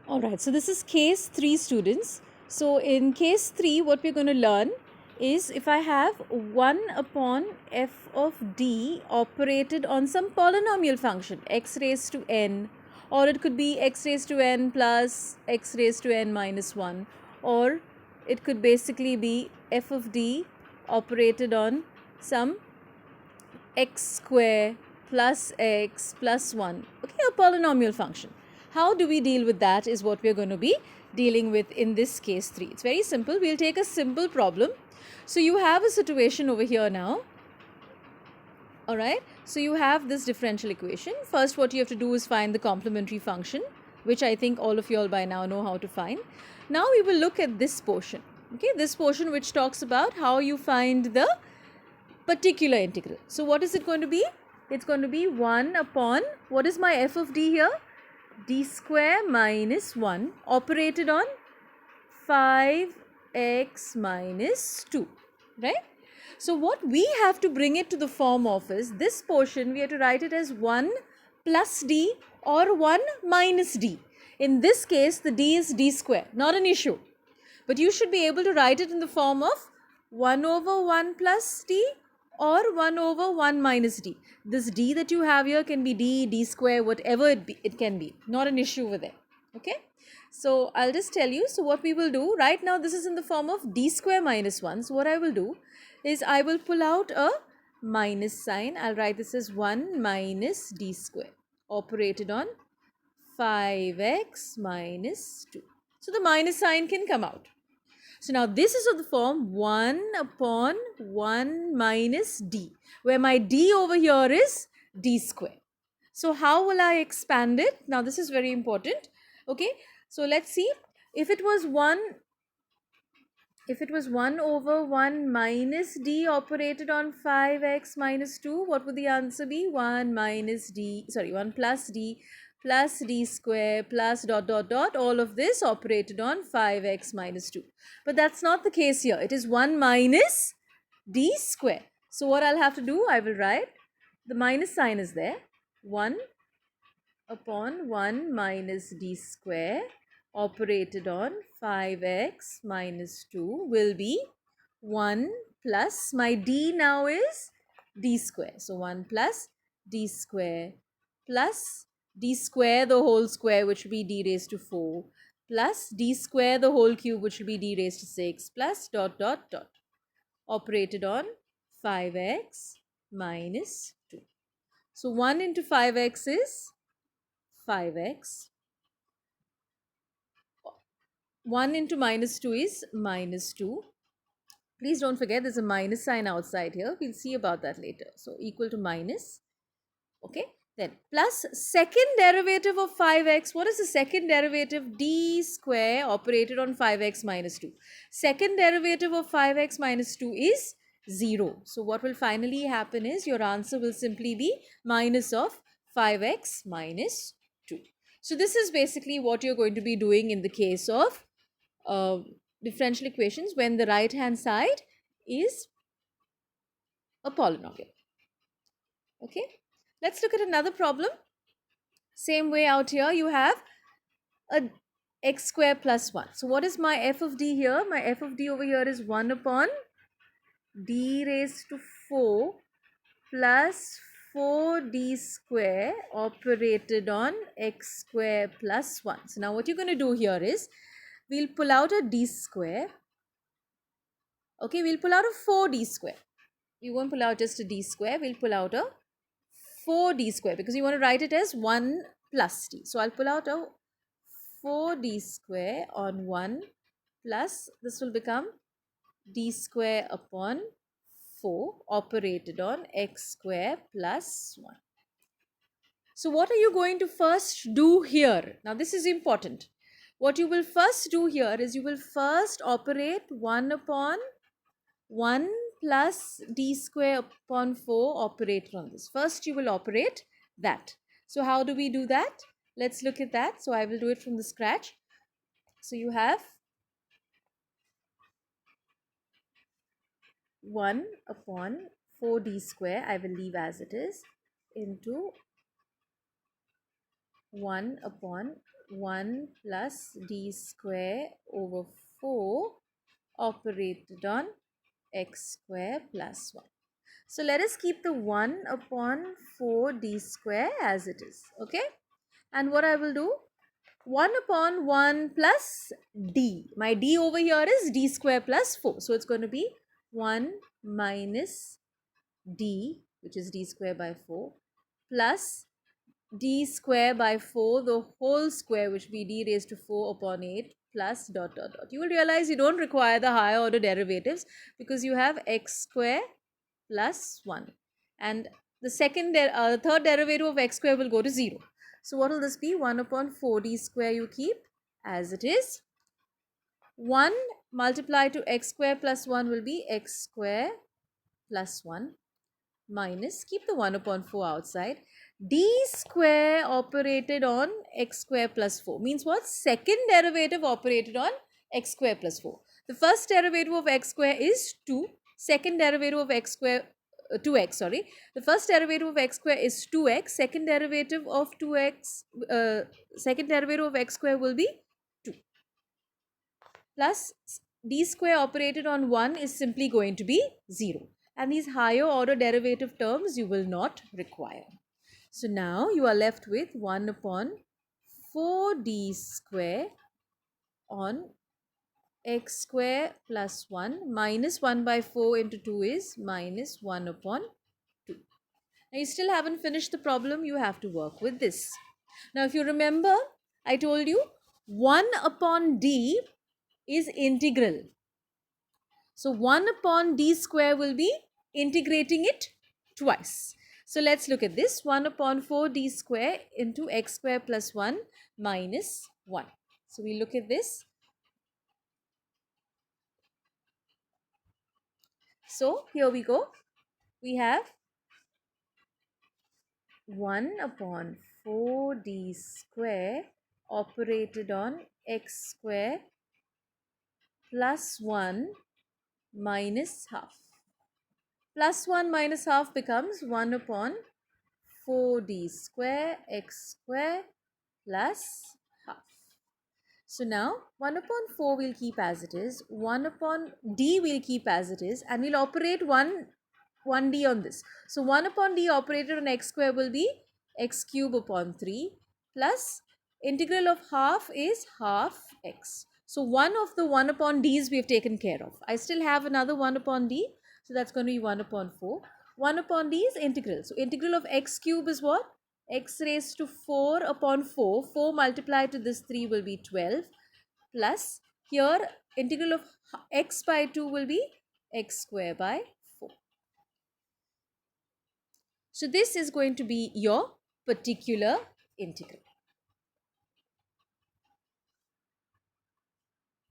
Alright, so this is case 3, students. So in case 3, what we're going to learn is if I have 1 upon f of d operated on some polynomial function x raised to n, or it could be x raised to n plus x raised to n minus 1, or it could basically be f of d operated on some x square plus x plus 1, okay, a polynomial function. How do we deal with that is what we're going to be dealing with in this case 3. It's very simple. We'll take a simple problem. So you have a situation over here now. Alright, so you have this differential equation. First, what you have to do is find the complementary function, which I think all of you all by now know how to find. Now we will look at this portion. Okay, this portion which talks about how you find the particular integral. So what is it going to be? It's going to be 1 upon, what is my f of d here? D square minus 1 operated on 5x minus 2, right? So what we have to bring it to the form of is this portion we have to write it as 1 plus d or 1 minus d. In this case the d is d square, not an issue. But you should be able to write it in the form of 1 over 1 plus d or 1 over 1 minus d. This d that you have here can be d square, whatever it can be. Not an issue with it. Okay. So I'll just tell you. So what we will do right now, this is in the form of d square minus 1. So what I will do is I will pull out a minus sign. I'll write this as 1 minus d square operated on 5x minus 2. So the minus sign can come out. So now this is of the form 1 upon 1 minus d, where my d over here is d square. So how will I expand it? Now this is very important. Okay, so let's see. If it was 1 over 1 minus d operated on 5x minus 2, what would the answer be? 1 plus d square plus dot dot dot, all of this operated on 5x minus 2. But that's not the case here. It is 1 minus d square. So what I'll have to do, I will write, the minus sign is there, 1 upon 1 minus d square operated on 5x minus 2 will be 1 plus, my d now is d square. So 1 plus d square plus d square the whole square, which will be d raised to 4, plus d square the whole cube, which will be d raised to 6, plus dot dot dot operated on 5x minus 2. So 1 into 5x is 5x. 1 into minus 2 is minus 2. Please don't forget there's a minus sign outside here. We'll see about that later. So equal to minus. Okay. Then plus second derivative of 5x. What is the second derivative? D square operated on 5x minus 2. Second derivative of 5x minus 2 is 0. So what will finally happen is your answer will simply be minus of 5x minus 2. So this is basically what you're going to be doing in the case of differential equations when the right hand side is a polynomial. Okay, let's look at another problem. Same way out here you have a x square plus 1. So what is my f of d here? My f of d over here is 1 upon d raised to 4 plus 4d square operated on x square plus 1. So now what you're going to do here is we'll pull out a d square. Okay, we'll pull out a 4d square. We won't pull out just a d square. We'll pull out a 4d square because you want to write it as 1 plus d. So I'll pull out a 4d square on 1 plus, this will become d square upon 4 operated on x square plus 1. So what are you going to first do here? Now this is important. What you will first do here is you will first operate 1 upon 1 plus d square upon 4 operator on this. First you will operate that. So how do we do that? Let's look at that. So I will do it from the scratch. So you have 1 upon 4d square, I will leave as it is, into 1 upon 1 plus d square over 4 operated on x square plus 1. So let us keep the 1 upon 4 d square as it is. Okay. And what I will do, 1 upon 1 plus d. My d over here is d square plus 4. So it's going to be 1 minus d, which is d square by 4, plus d square by 4, the whole square, which will be d raised to 4 upon 8, plus dot dot dot. You will realize you don't require the higher order derivatives because you have x square plus 1. And the third derivative of x square will go to 0. So what will this be? 1 upon 4d square you keep as it is. 1 multiplied to x square plus 1 will be x square plus 1 minus, keep the 1 upon 4 outside, d square operated on x square plus 4 means what? Second derivative operated on x square plus 4. The first derivative of x square is 2. Second derivative of x square 2x, sorry. The first derivative of x square is 2x. Second derivative of x square will be 2. Plus d square operated on 1 is simply going to be 0. And these higher order derivative terms you will not require. So now you are left with 1 upon 4d square on x square plus 1 minus 1 by 4 into 2 is minus 1 upon 2. Now you still haven't finished the problem. You have to work with this. Now if you remember, I told you 1 upon d is integral. So 1 upon d square will be integrating it twice. So let's look at this. 1 upon 4d square into x square plus 1 minus 1. So we look at this. So here we go. We have 1 upon 4d square operated on x square plus 1 minus half. Plus 1 minus half becomes 1 upon 4d square x square plus half. So now 1 upon 4 we'll keep as it is, 1 upon d we'll keep as it is, and we'll operate 1d on this. So 1 upon d operated on x square will be x cube upon 3 plus integral of half is half x. So one of the 1 upon d's we have taken care of. I still have another 1 upon d, so that's going to be 1 upon 4. 1 upon d is integral. So integral of x cube is what? X raised to 4 upon 4. 4 multiplied to this 3 will be 12 plus here integral of x by 2 will be x square by 4. So this is going to be your particular integral.